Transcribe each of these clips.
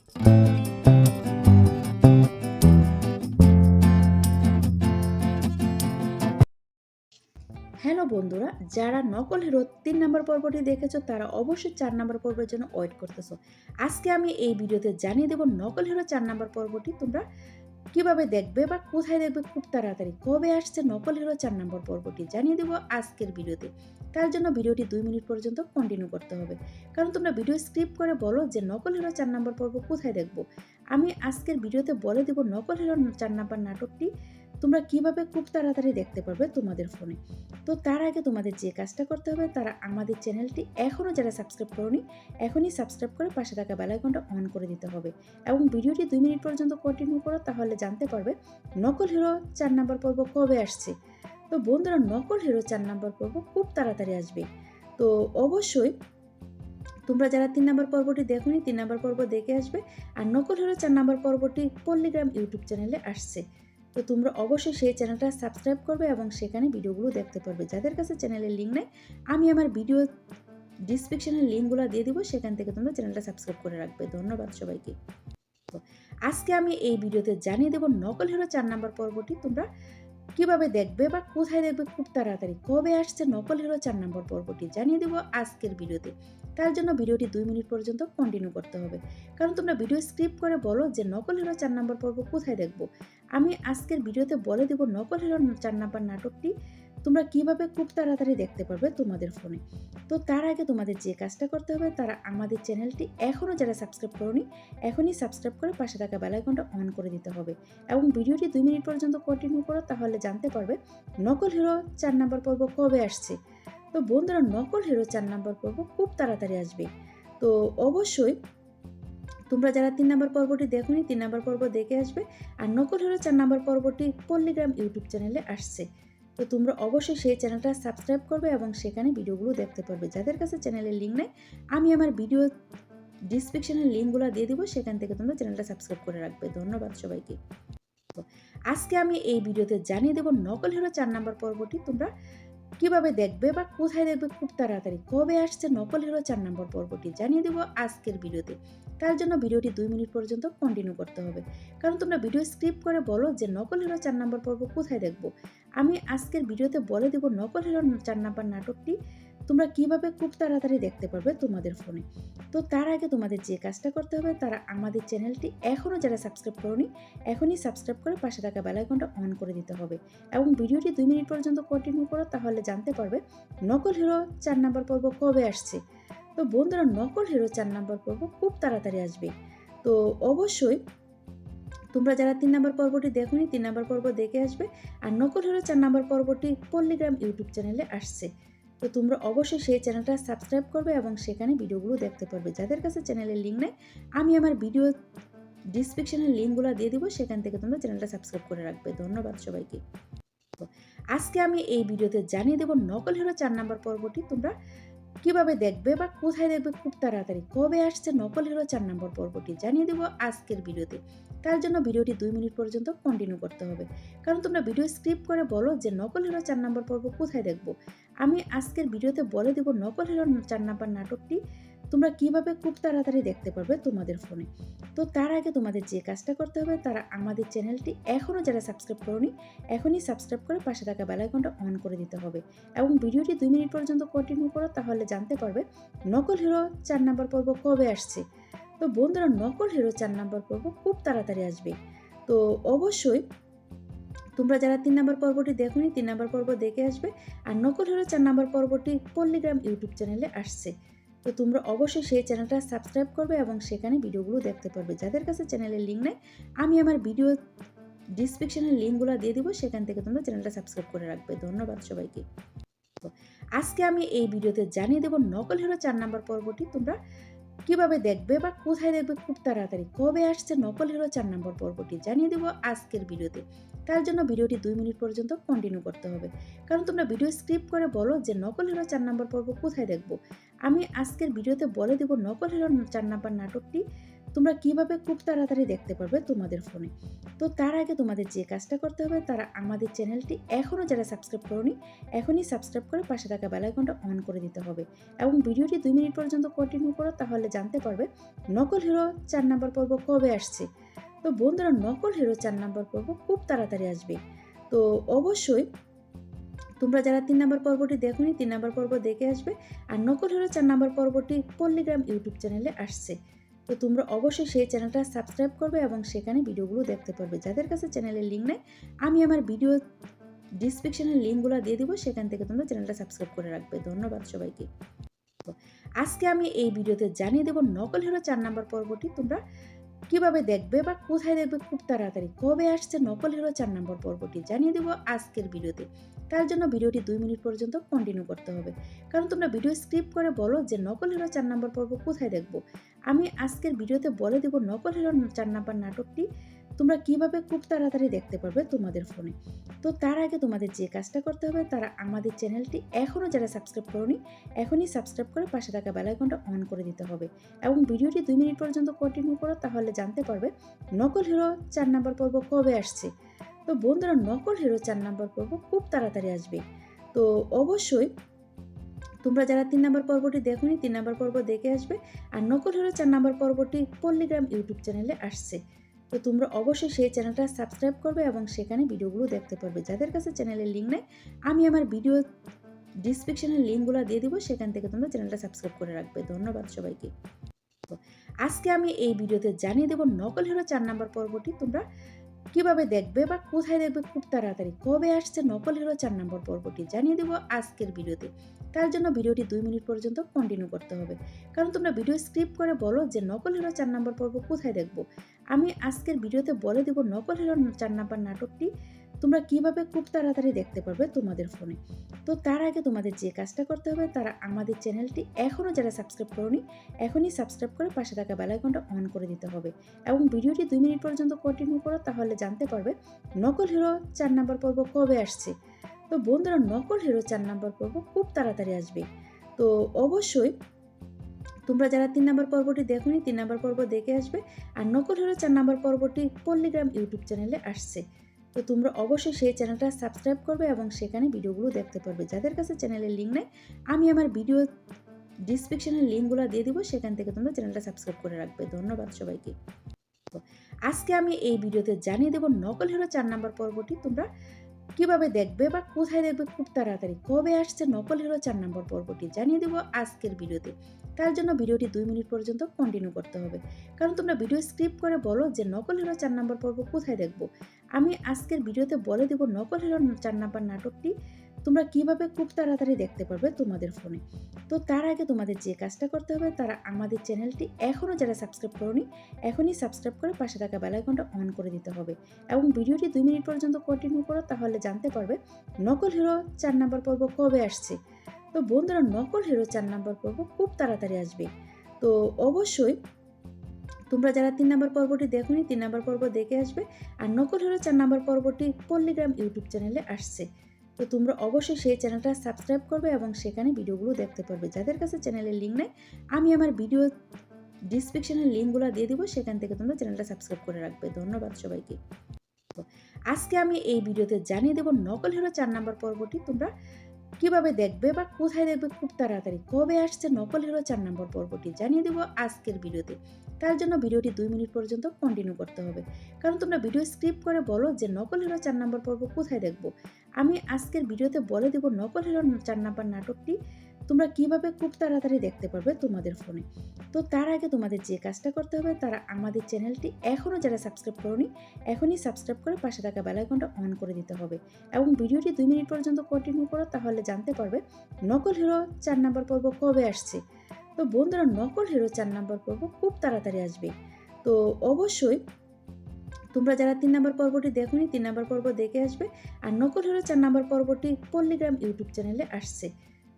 Hello বন্ধুরা, যারা নকল হিরো ৩ নম্বর পর্বটি দেখেছো তারা অবশ্যই ৪ নম্বর পর্বের জন্য ওয়েট করতেছো। আজকে আমি এই ভিডিওতে জানিয়ে দেব নকল হিরো ৪ নম্বর পর্বটি তোমরা কিভাবে দেখবে বা কোথায় দেখবে খুব তাড়াতাড়ি। কবে আসছে নকল হিরো ৪ নম্বর পর্বটি জানিয়ে দেব আজকের ভিডিওতে। তার জন্য ভিডিওটি ২ মিনিট পর্যন্ত কন্টিনিউ করতে হবে। কারণ তোমরা ভিডিও স্কিপ করে বলো যে নকল হিরো ৪ নম্বর পর্ব কোথায় দেখব। আমি আজকের ভিডিওতে বলে দেব নকল হিরো ৪ নম্বর নাটকটি তোমরা কিভাবে খুব তাড়াতাড়ি দেখতে পারবে তোমাদের ফোনে। তো তার আগে তোমাদের যে কাজটা করতে হবে, তারা আমাদের চ্যানেলটি এখনও যারা সাবস্ক্রাইব করোনি এখনই সাবস্ক্রাইব করে পাশে থাকা বেল আইকনটা অন করে দিতে হবে এবং ভিডিওটি ২ মিনিট পর্যন্ত কন্টিনিউ করো, তাহলে জানতে পারবে নকল হিরো ৪ নম্বর পর্ব কবে আসছে। তো বন্ধুরা, নকল হিরো ৪ নম্বর পর্ব খুব তাড়াতাড়ি আসবে। তো অবশ্যই তোমরা যারা ৩ নম্বর পর্বটি দেখোনি ৩ নম্বর পর্ব দেখে আসবে। আর নকল হিরো ৪ নম্বর পর্বটি পল্লিগ্রাম ইউটিউব চ্যানেলে আসছে। তো তোমরা অবশ্যই সেই চ্যানেলটা সাবস্ক্রাইব করবে এবং সেখানে ভিডিওগুলো দেখতে পারবে। যাদের কাছে চ্যানেলের লিঙ্ক নেই, আমি আমার ভিডিও ডিসক্রিপশনের লিঙ্কগুলো দিয়ে দিব, সেখান থেকে তোমরা চ্যানেলটা সাবস্ক্রাইব করে রাখবে। ধন্যবাদ সবাইকে। আজকে আমি এই ভিডিওতে জানিয়ে দেব নকল হিরো ৪ নম্বর পর্বটি তোমরা কিভাবে দেখবে বা কোথায় দেখবে খুব তাড়াতাড়ি। কবে আসছে নকল হিরো ৪ নম্বর পর্বটি জানিয়ে দেব আজকের ভিডিওতে। তার জন্য ভিডিওটি ২ মিনিট পর্যন্ত কন্টিনিউ করতে হবে। কারণ তোমরা ভিডিও স্কিপ করে বলো যে নকল হিরো ৪ নম্বর পর্ব কোথায় দেখব। আমি আজকের ভিডিওতে বলে দেব নকল হিরো ৪ নম্বর নাটকটি তোমরা কিভাবে খুব তাড়াতাড়ি দেখতে পারবে তোমাদের ফোনে। তো তার আগে তোমাদের যে কাজটা করতে হবে, তারা আমাদের চ্যানেলটি এখনও যারা সাবস্ক্রাইব করোনি এখনই সাবস্ক্রাইব করে পাশে থাকা বেল আইকনটা অন করে দিতে হবে এবং ভিডিওটি ২ মিনিট পর্যন্ত কন্টিনিউ করো, তাহলে জানতে পারবে নকল হিরো ৪ নম্বর পর্ব কবে আসছে। তো বন্ধুরা, নকল হিরো ৪ নম্বর পর্ব খুব তাড়াতাড়ি আসবে। তো অবশ্যই তোমরা যারা ৩ নম্বর পর্বটি দেখোনি ৩ নম্বর পর্ব দেখে আসবে। আর নকল হিরো ৪ নম্বর পর্বটি পল্লিগ্রাম ইউটিউব চ্যানেলে আসছে। তো তোমরা অবশ্যই সেই চ্যানেলটা সাবস্ক্রাইব করবে এবং সেখানে ভিডিওগুলো দেখতে পারবে। যাদের কাছে চ্যানেলের লিঙ্ক নেই, আমি আমার ভিডিও ডিসক্রিপশনের লিঙ্কগুলো দিয়ে দিব, সেখান থেকে তোমরা চ্যানেলটা সাবস্ক্রাইব করে রাখবে। ধন্যবাদ সবাইকে। আজকে আমি এই ভিডিওতে জানিয়ে দেব নকল হিরো ৪ নম্বর পর্বটি তোমরা কিভাবে দেখবে বা কোথায় দেখবে খুব তাড়াতাড়ি। কবে আসছে নকল হিরো ৪ নম্বর পর্বটি জানিয়ে দেব আজকের ভিডিওতে। তার জন্য ভিডিওটি ২ মিনিট পর্যন্ত কন্টিনিউ করতে হবে। কারণ তোমরা ভিডিও স্কিপ করে বলো যে নকল হিরো ৪ নম্বর পর্ব কোথায় দেখব। আমি আজকের ভিডিওতে বলে দেব নকল হিরো ৪ নম্বর নাটকটি তোমরা কিভাবে খুব তাড়াতাড়ি দেখতে পারবে তোমাদের ফোনে। তো তার আগে তোমাদের যে কাজটা করতে হবে, তারা আমাদের চ্যানেলটি এখনও যারা সাবস্ক্রাইব করোনি এখনই সাবস্ক্রাইব করে পাশে থাকা বেল আইকনটা অন করে দিতে হবে এবং ভিডিওটি ২ মিনিট পর্যন্ত কন্টিনিউ করো, তাহলে জানতে পারবে নকল হিরো ৪ নম্বর পর্ব কবে আসছে। তো বন্ধুরা, নকল হিরো ৪ নম্বর পর্ব খুব তাড়াতাড়ি আসবে। তো অবশ্যই তোমরা যারা ৩ নম্বর পর্বটি দেখোনি ৩ নম্বর পর্ব দেখে আসবে। আর নকল হিরো ৪ নম্বর পর্বটি পল্লিগ্রাম ইউটিউব চ্যানেলে আসছে। তো তোমরা অবশ্যই সেই চ্যানেলটা সাবস্ক্রাইব করবে এবং সেখানে ভিডিওগুলো দেখতে পারবে। যাদের কাছে চ্যানেলের লিঙ্ক নেই, আমি আমার ভিডিও ডিসক্রিপশনের লিঙ্কগুলো দিয়ে দিব, সেখান থেকে তোমরা চ্যানেলটা সাবস্ক্রাইব করে রাখবে। ধন্যবাদ সবাইকে। আজকে আমি এই ভিডিওতে জানিয়ে দেব নকল হিরো ৪ নম্বর পর্বটি তোমরা কিভাবে দেখবে বা কোথায় দেখবে খুব তাড়াতাড়ি। কবে আসছে নকল হিরো ৪ নম্বর পর্বটি জানিয়ে দেব আজকের ভিডিওতে। তার জন্য ভিডিওটি ২ মিনিট পর্যন্ত কন্টিনিউ করতে হবে। কারণ তোমরা ভিডিও স্কিপ করে বলো যে নকল হিরো ৪ নম্বর পর্ব কোথায় দেখব। আমি আজকের ভিডিওতে বলে দেব নকল হিরো ৪ নম্বর নাটকটি তোমরা কিভাবে খুব তাড়াতাড়ি দেখতে পারবে তোমাদের ফোনে। তো তার আগে তোমাদের যে কাজটা করতে হবে, তারা আমাদের চ্যানেলটি এখনও যারা সাবস্ক্রাইব করোনি এখনই সাবস্ক্রাইব করে পাশে থাকা বেল আইকনটা অন করে দিতে হবে এবং ভিডিওটি ২ মিনিট পর্যন্ত কন্টিনিউ করো, তাহলে জানতে পারবে নকল হিরো ৪ নম্বর পর্ব কবে আসছে। তো বন্ধুরা, নকল হিরো ৪ নম্বর পর্ব খুব তাড়াতাড়ি আসবে। তো অবশ্যই তোমরা যারা ৩ নম্বর পর্বটি দেখোনি ৩ নম্বর পর্ব দেখে আসবে। আর নকল হিরো ৪ নম্বর পর্বটি পল্লিগ্রাম ইউটিউব চ্যানেলে আসছে। তো তোমরা অবশ্যই সেই চ্যানেলটা সাবস্ক্রাইব করবে এবং সেখানে ভিডিওগুলো দেখতে পারবে। যাদের কাছে চ্যানেলের লিঙ্ক নেই, আমি আমার ভিডিও ডিসক্রিপশনের লিঙ্কগুলো দিয়ে দিব, সেখান থেকে তোমরা চ্যানেলটা সাবস্ক্রাইব করে রাখবে। ধন্যবাদ সবাইকে। আজকে আমি এই ভিডিওতে জানিয়ে দেব নকল হিরো ৪ নম্বর পর্বটি তোমরা কিভাবে দেখবে বা কোথায় দেখবে খুব তাড়াতাড়ি। কবে আসছে নকল হিরো ৪ নম্বর পর্বটি জানিয়ে দেব আজকের ভিডিওতে। তার জন্য ভিডিওটি ২ মিনিট পর্যন্ত কন্টিনিউ করতে হবে। কারণ তোমরা ভিডিও স্কিপ করে বলো যে নকল হিরো ৪ নম্বর পর্ব কোথায় দেখব। আমি আজকের ভিডিওতে বলে দেব নকল হিরো ৪ নম্বর নাটকটি তোমরা কিভাবে খুব তাড়াতাড়ি দেখতে পারবে তোমাদের ফোনে। তো তার আগে তোমাদের যে কাজটা করতে হবে, তারা আমাদের চ্যানেলটি এখনও যারা সাবস্ক্রাইব করোনি, এখনই সাবস্ক্রাইব করে পাশে থাকা বেল আইকনটা অন করে দিতে হবে এবং ভিডিওটি 2 মিনিট পর্যন্ত কন্টিনিউ করো, তাহলে জানতে পারবে নকল হিরো 4 নাম্বার পর্ব কবে আসছে। তো বন্ধুরা, নকল হিরো 4 নাম্বার পর্ব খুব তাড়াতাড়ি আসবে। তো অবশ্যই তোমরা যারা 3 নাম্বার পর্বটি দেখোনি, 3 নাম্বার পর্ব দেখে আসবে। আর নকল হিরো 4 নাম্বার পর্বটি পল্লিগ্রাম ইউটিউব চ্যানেলে আসছে। তো তোমরা অবশ্যই সেই চ্যানেলটা সাবস্ক্রাইব করবে এবং সেখানে ভিডিওগুলো দেখতে পারবে। যাদের কাছে চ্যানেলের লিঙ্ক নেই, আমি আমার ভিডিও ডিসক্রিপশনের লিঙ্কগুলো দিয়ে দিব, সেখান থেকে তোমরা চ্যানেলটা সাবস্ক্রাইব করে রাখবে। ধন্যবাদ সবাইকে। আজকে আমি এই ভিডিওতে জানিয়ে দেব নকল হিরো 4 নাম্বার পর্বটি তোমরা কিভাবে দেখবে বা কোথায় দেখবে খুব তাড়াতাড়ি। কবে আসছে নকল হিরো 4 নম্বর পর্বটি জানিয়ে দেবো আজকের ভিডিওতে। তার জন্য ভিডিওটি 2 মিনিট পর্যন্ত কন্টিনিউ করতে হবে, কারণ তোমরা ভিডিও স্ক্রিপ্ট করে বলো যে নকল হিরো 4 নম্বর পর্ব কোথায় দেখবো। আমি আজকের ভিডিওতে বলে দেবো নকল হিরো 4 নম্বর নাটকটি তোমরা কিভাবে খুব তাড়াতাড়ি দেখতে পারবে তোমাদের ফোনে। তো তার আগে তোমাদের যে কাজটা করতে হবে, তারা আমাদের চ্যানেলটি এখনও যারা সাবস্ক্রাইব করোনি, এখনই সাবস্ক্রাইব করে পাশে থাকা বেল আইকনটা অন করে দিতে হবে এবং ভিডিওটি 2 মিনিট পর্যন্ত কন্টিনিউ করো, তাহলে জানতে পারবে নকল হিরো 4 নাম্বার পর্ব কবে আসছে। তো বন্ধুরা, নকল হিরো 4 নাম্বার পর্ব খুব তাড়াতাড়ি আসবে। তো অবশ্যই তোমরা যারা 3 নাম্বার পর্বটি দেখোনি, 3 নাম্বার পর্ব দেখে আসবে। আর নকল হিরো 4 নাম্বার পর্বটি পল্লিগ্রাম ইউটিউব চ্যানেলে আসছে। তো তোমরা অবশ্যই সেই চ্যানেলটা সাবস্ক্রাইব করবে এবং সেখানে ভিডিওগুলো দেখতে পারবে। যাদের কাছে চ্যানেলের লিঙ্ক নেই, আমি আমার ভিডিও ডিসক্রিপশনের লিঙ্কগুলো দিয়ে দিব, সেখান থেকে তোমরা চ্যানেলটা সাবস্ক্রাইব করে রাখবে। ধন্যবাদ সবাইকে। আজকে আমি এই ভিডিওতে জানিয়ে দেব নকল হিরো 4 নাম্বার পর্বটি তোমরা কিভাবে দেখবে বা কোথায় দেখবে খুব তাড়াতাড়ি। কবে আসছে নকল হিরো 4 নম্বর পর্বটি জানিয়ে দেব আজকের ভিডিওতে। তার জন্য ভিডিওটি 2 মিনিট পর্যন্ত কন্টিনিউ করতে হবে, কারণ তোমরা ভিডিও স্ক্রিপ্ট করে বলো যে নকল হিরো 4 নম্বর পর্ব কোথায় দেখবো। আমি আজকের ভিডিওতে বলে দেব নকল হিরো 4 নম্বর নাটকটি তোমরা কিভাবে খুব তাড়াতাড়ি দেখতে পারবে তোমাদের ফোনে। তো তার আগে তোমাদের যে কাজটা করতে হবে, তারা আমাদের চ্যানেলটি এখনও যারা সাবস্ক্রাইব করোনি, এখনই সাবস্ক্রাইব করে পাশে থাকা বেল আইকনটা অন করে দিতে হবে এবং ভিডিওটি 2 মিনিট পর্যন্ত কন্টিনিউ করো, তাহলে জানতে পারবে নকল হিরো 4 নাম্বার পর্ব কবে আসছে। তো বন্ধুরা, নকল হিরো 4 নাম্বার পর্ব খুব তাড়াতাড়ি আসবে। তো অবশ্যই তোমরা যারা 3 নাম্বার পর্বটি দেখোনি, 3 নাম্বার পর্ব দেখে আসবে। আর নকল হিরো 4 নাম্বার পর্বটি পল্লিগ্রাম ইউটিউব চ্যানেলে আসছে। তো তোমরা অবশ্যই সেই চ্যানেলটা সাবস্ক্রাইব করবে এবং সেখানে ভিডিওগুলো দেখতে পারবে। যাদের কাছে চ্যানেলের লিঙ্ক নেই, আমি আমার ভিডিও ডিসক্রিপশনের লিঙ্কগুলো দিয়ে দিব, সেখান থেকে তোমরা চ্যানেলটা সাবস্ক্রাইব করে রাখবে। ধন্যবাদ সবাইকে। আজকে আমি এই ভিডিওতে জানিয়ে দেব নকল হিরো 4 নাম্বার পর্বটি তোমরা কিভাবে দেখবে বা কোথায় দেখবে খুব তাড়াতাড়ি। কবে আসছে নকল হিরো 4 নম্বর পর্বটি জানিয়ে দেব আজকের ভিডিওতে। তার জন্য ভিডিওটি 2 মিনিট পর্যন্ত কন্টিনিউ করতে হবে, কারণ তোমরা ভিডিও স্ক্রিপ্ট করে বলো যে নকল হিরো 4 নম্বর পর্ব কোথায় দেখবো। আমি আজকের ভিডিওতে বলে দেব নকল হিরো 4 নম্বর নাটকটি তোমরা কিভাবে খুব তাড়াতাড়ি দেখতে পারবে তোমাদের ফোনে। তো তার আগে তোমাদের যে কাজটা করতে হবে, তারা আমাদের চ্যানেলটি এখনও যারা সাবস্ক্রাইব করোনি, এখনই সাবস্ক্রাইব করে পাশে থাকা বেল আইকনটা অন করে দিতে হবে এবং ভিডিওটি 2 মিনিট পর্যন্ত কন্টিনিউ করো, তাহলে জানতে পারবে নকল হিরো 4 নাম্বার পর্ব কবে আসছে। তো বন্ধুরা, নকল হিরো 4 নাম্বার পর্ব খুব তাড়াতাড়ি আসবে। তো অবশ্যই তোমরা যারা 3 নাম্বার পর্বটি দেখোনি, 3 নাম্বার পর্ব দেখে আসবে। আর নকল হিরো 4 নাম্বার পর্বটি পল্লিগ্রাম ইউটিউব চ্যানেলে আসছে। তো তোমরা অবশ্যই সেই চ্যানেলটা সাবস্ক্রাইব করবে এবং সেখানে ভিডিওগুলো দেখতে পারবে। যাদের কাছে চ্যানেলের লিঙ্ক নেই, আমি আমার ভিডিও ডিসক্রিপশনের লিঙ্কগুলো দিয়ে দিব, সেখান থেকে তোমরা চ্যানেলটা সাবস্ক্রাইব করে রাখবে। ধন্যবাদ সবাইকে। আজকে আমি এই ভিডিওতে জানিয়ে দেব নকল হিরো 4 নাম্বার পর্বটি তোমরা কিভাবে দেখবে বা কোথায় দেখবে খুব তাড়াতাড়ি। কবে আসছে নকল হিরো 4 নম্বর পর্বটি জানিয়ে দেব আজকের ভিডিওতে। তার জন্য ভিডিওটি 2 মিনিট পর্যন্ত কন্টিনিউ করতে হবে, কারণ তোমরা ভিডিও স্ক্রিপ্ট করে বলো যে নকল হিরো 4 নম্বর পর্ব কোথায় দেখবো। আমি আজকের ভিডিওতে বলে দেব নকল হিরো 4 নম্বর নাটকটি তোমরা কিভাবে খুব তাড়াতাড়ি দেখতে পারবে তোমাদের ফোনে। তো তার আগে তোমাদের যে কাজটা করতে হবে, তারা আমাদের চ্যানেলটি এখনও যারা সাবস্ক্রাইব করোনি, এখনই সাবস্ক্রাইব করে পাশে থাকা বেল আইকনটা অন করে দিতে হবে এবং ভিডিওটি 2 মিনিট পর্যন্ত কন্টিনিউ করো, তাহলে জানতে পারবে নকল হিরো 4 নাম্বার পর্ব কবে আসছে। তো বন্ধুরা, নকল হিরো 4 নাম্বার পর্ব খুব তাড়াতাড়ি আসবে। তো অবশ্যই তোমরা যারা 3 নাম্বার পর্বটি দেখোনি, 3 নাম্বার পর্ব দেখে আসবে। আর নকল হিরো 4 নাম্বার পর্বটি পল্লিগ্রাম ইউটিউব চ্যানেলে আসছে।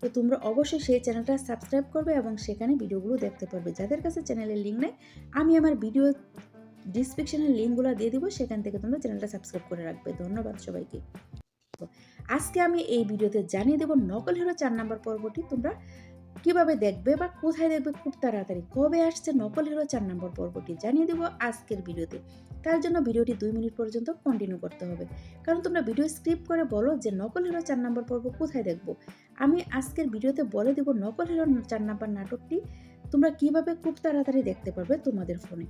তো তোমরা অবশ্যই সেই চ্যানেলটা সাবস্ক্রাইব করবে এবং সেখানে ভিডিওগুলো দেখতে পারবে। যাদের কাছে চ্যানেলের লিঙ্ক নেই, আমি আমার ভিডিও ডিসক্রিপশনের লিঙ্কগুলো দিয়ে দিব, সেখান থেকে তোমরা চ্যানেলটা সাবস্ক্রাইব করে রাখবে। ধন্যবাদ সবাইকে। আজকে আমি এই ভিডিওতে জানিয়ে দেব নকল হিরো 4 নাম্বার পর্বটি তোমরা কিভাবে দেখবে বা কোথায় দেখবে খুব তাড়াতাড়ি, কবে আসছে নকল হিরো ৪ নম্বর পর্বটি জানিয়ে দেব আজকের ভিডিওতে। তার জন্য ভিডিওটি ২ মিনিট পর্যন্ত কন্টিনিউ করতে হবে। কারণ তোমরা ভিডিও স্কিপ করে বলো যে নকল হিরো ৪ নম্বর পর্ব কোথায় দেখব। আমি আজকের ভিডিওতে বলে দেব নকল হিরো ৪ নম্বর নাটকটি তোমরা কিভাবে খুব তাড়াতাড়ি দেখতে পারবে তোমাদের ফোনে।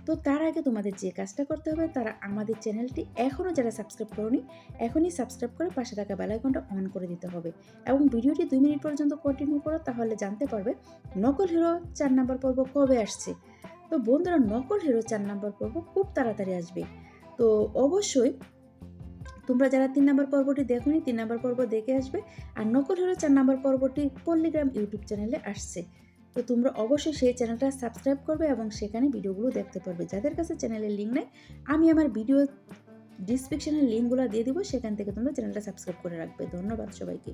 তো তার আগে তোমাদের যে কাজটা করতে হবে, তারা আমাদের চ্যানেলটি এখনও যারা সাবস্ক্রাইব করোনি, এখনই সাবস্ক্রাইব করে পাশে থাকা বেল আইকনটা অন করে দিতে হবে এবং ভিডিওটি ২ মিনিট পর্যন্ত কন্টিনিউ করো, তাহলে জানতে পারবে নকল হিরো ৪ নম্বর পর্ব কবে আসছে। তো বন্ধুরা, নকল হিরো ৪ নম্বর পর্ব খুব তাড়াতাড়ি আসবে। তো অবশ্যই তোমরা যারা ৩ নম্বর পর্বটি দেখোনি ৩ নম্বর পর্ব দেখে আসবে। আর নকল হিরো ৪ নম্বর পর্বটি পল্লীগ্রাম ইউটিউব চ্যানেলে আসছে। তো তোমরা অবশ্যই সেই চ্যানেলটা সাবস্ক্রাইব করবে এবং সেখানে ভিডিওগুলো দেখতে পারবে। যাদের কাছে চ্যানেলের লিঙ্ক নেই, আমি আমার ভিডিও ডিসক্রিপশনের লিঙ্কগুলো দিয়ে দিব, সেখান থেকে তোমরা চ্যানেলটা সাবস্ক্রাইব করে রাখবে। ধন্যবাদ সবাইকে।